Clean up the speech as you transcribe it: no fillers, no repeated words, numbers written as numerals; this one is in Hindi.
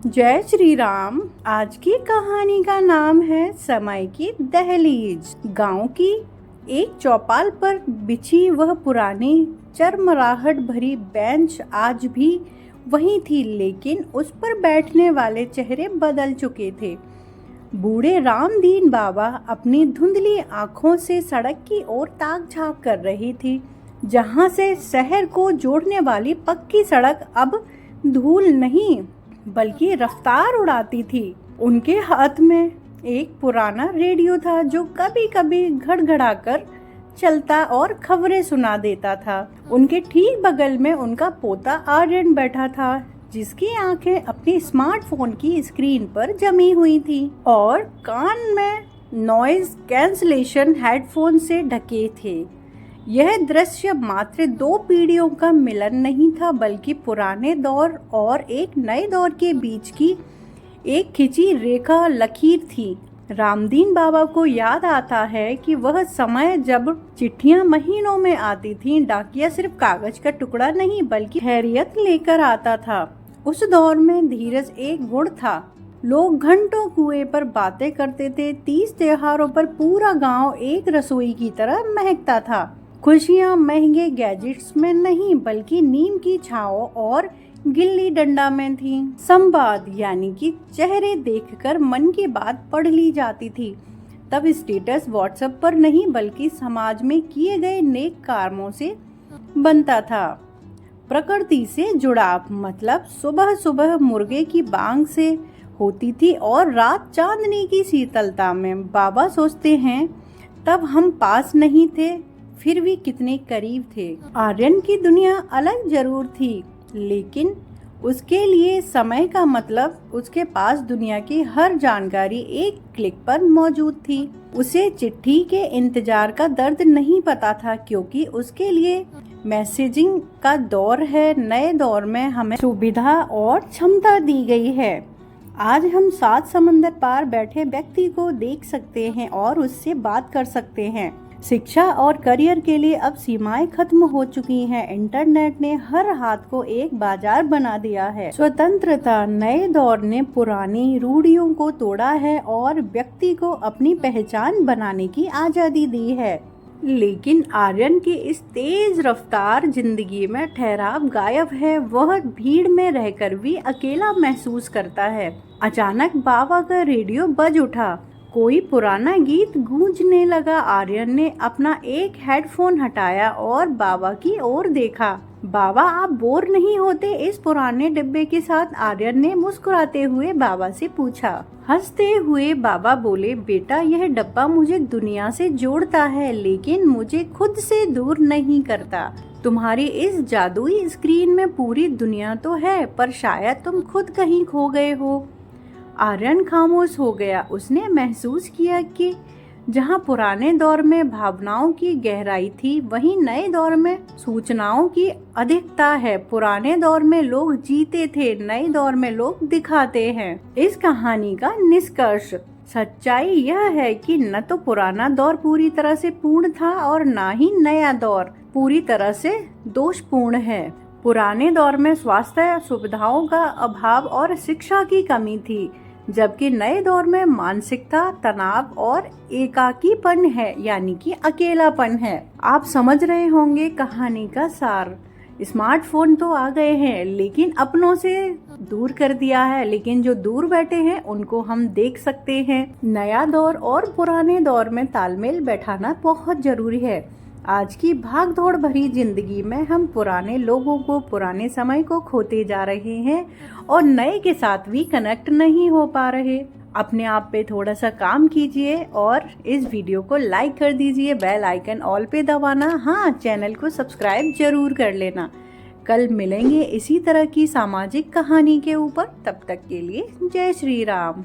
जय श्री राम। आज की कहानी का नाम है समय की दहलीज। गांव की एक चौपाल पर बिछी वह पुरानी चरमराहट भरी बेंच आज भी वहीं थी, लेकिन उस पर बैठने वाले चेहरे बदल चुके थे। बूढ़े रामदीन बाबा अपनी धुंधली आंखों से सड़क की ओर ताक झांक कर रही थी, जहां से शहर को जोड़ने वाली पक्की सड़क अब धूल नहीं बल्कि रफ्तार उड़ाती थी। उनके हाथ में एक पुराना रेडियो था जो कभी कभी घड़घड़ाकर चलता और खबरें सुना देता था। उनके ठीक बगल में उनका पोता आर्यन बैठा था, जिसकी आंखें अपनी स्मार्टफोन की स्क्रीन पर जमी हुई थी और कान में नॉइज कैंसलेशन हेडफोन से ढके थे। यह दृश्य मात्र दो पीढ़ियों का मिलन नहीं था, बल्कि पुराने दौर और एक नए दौर के बीच की एक खिंची रेखा लकीर थी। रामदीन बाबा को याद आता है कि वह समय जब चिट्ठियां महीनों में आती थीं। डाकिया सिर्फ कागज का टुकड़ा नहीं बल्कि खैरियत लेकर आता था। उस दौर में धीरज एक गुण था। लोग घंटों कुएं पर बातें करते थे। 30 त्योहारों पर पूरा गांव एक रसोई की तरह महकता था। खुशियां महंगे गैजेट्स में नहीं बल्कि नीम की छांव और गिल्ली डंडा में थी। संवाद यानी कि चेहरे देखकर मन की बात पढ़ ली जाती थी। तब स्टेटस व्हाट्सएप पर नहीं बल्कि समाज में किए गए नेक कर्मों से बनता था। प्रकृति से जुड़ाव मतलब सुबह सुबह मुर्गे की बांग से होती थी और रात चांदनी की शीतलता में। बाबा सोचते हैं तब हम पास नहीं थे, फिर भी कितने करीब थे। आर्यन की दुनिया अलग जरूर थी, लेकिन उसके लिए समय का मतलब उसके पास दुनिया की हर जानकारी एक क्लिक पर मौजूद थी। उसे चिट्ठी के इंतजार का दर्द नहीं पता था, क्योंकि उसके लिए मैसेजिंग का दौर है। नए दौर में हमें सुविधा और क्षमता दी गई है। आज हम 7 समंदर पार बैठे व्यक्ति को देख सकते हैं और उससे बात कर सकते हैं। शिक्षा और करियर के लिए अब सीमाएं खत्म हो चुकी हैं। इंटरनेट ने हर हाथ को एक बाजार बना दिया है। स्वतंत्रता नए दौर ने पुरानी रूढ़ियों को तोड़ा है और व्यक्ति को अपनी पहचान बनाने की आजादी दी है। लेकिन आर्यन की इस तेज रफ्तार जिंदगी में ठहराव गायब है। वह भीड़ में रहकर भी अकेला महसूस करता है। अचानक बाबा का रेडियो बज उठा। कोई पुराना गीत गूंजने लगा। आर्यन ने अपना एक हेडफोन हटाया और बाबा की ओर देखा। बाबा, आप बोर नहीं होते इस पुराने डिब्बे के साथ? आर्यन ने मुस्कुराते हुए बाबा से पूछा। हंसते हुए बाबा बोले, बेटा, यह डब्बा मुझे दुनिया से जोड़ता है, लेकिन मुझे खुद से दूर नहीं करता। तुम्हारी इस जादुई स्क्रीन में पूरी दुनिया तो है, पर शायद तुम खुद कहीं खो गए हो। आर्यन खामोश हो गया। उसने महसूस किया कि जहां पुराने दौर में भावनाओं की गहराई थी, वहीं नए दौर में सूचनाओं की अधिकता है। पुराने दौर में लोग जीते थे, नए दौर में लोग दिखाते हैं। इस कहानी का निष्कर्ष सच्चाई यह है कि न तो पुराना दौर पूरी तरह से पूर्ण था और न ही नया दौर पूरी तरह से दोषपूर्ण है। पुराने दौर में स्वास्थ्य सुविधाओं का अभाव और शिक्षा की कमी थी, जबकि नए दौर में मानसिकता, तनाव और एकाकीपन है, यानी कि अकेलापन है। आप समझ रहे होंगे कहानी का सार। स्मार्टफोन तो आ गए हैं, लेकिन अपनों से दूर कर दिया है। लेकिन जो दूर बैठे हैं उनको हम देख सकते हैं। नया दौर और पुराने दौर में तालमेल बैठाना बहुत जरूरी है। आज की भागदौड़ भरी जिंदगी में हम पुराने लोगों को, पुराने समय को खोते जा रहे हैं और नए के साथ भी कनेक्ट नहीं हो पा रहे। अपने आप पे थोड़ा सा काम कीजिए और इस वीडियो को लाइक कर दीजिए। बेल आइकन ऑल पे दबाना, हाँ, चैनल को सब्सक्राइब जरूर कर लेना। कल मिलेंगे इसी तरह की सामाजिक कहानी के ऊपर। तब तक के लिए जय श्री राम।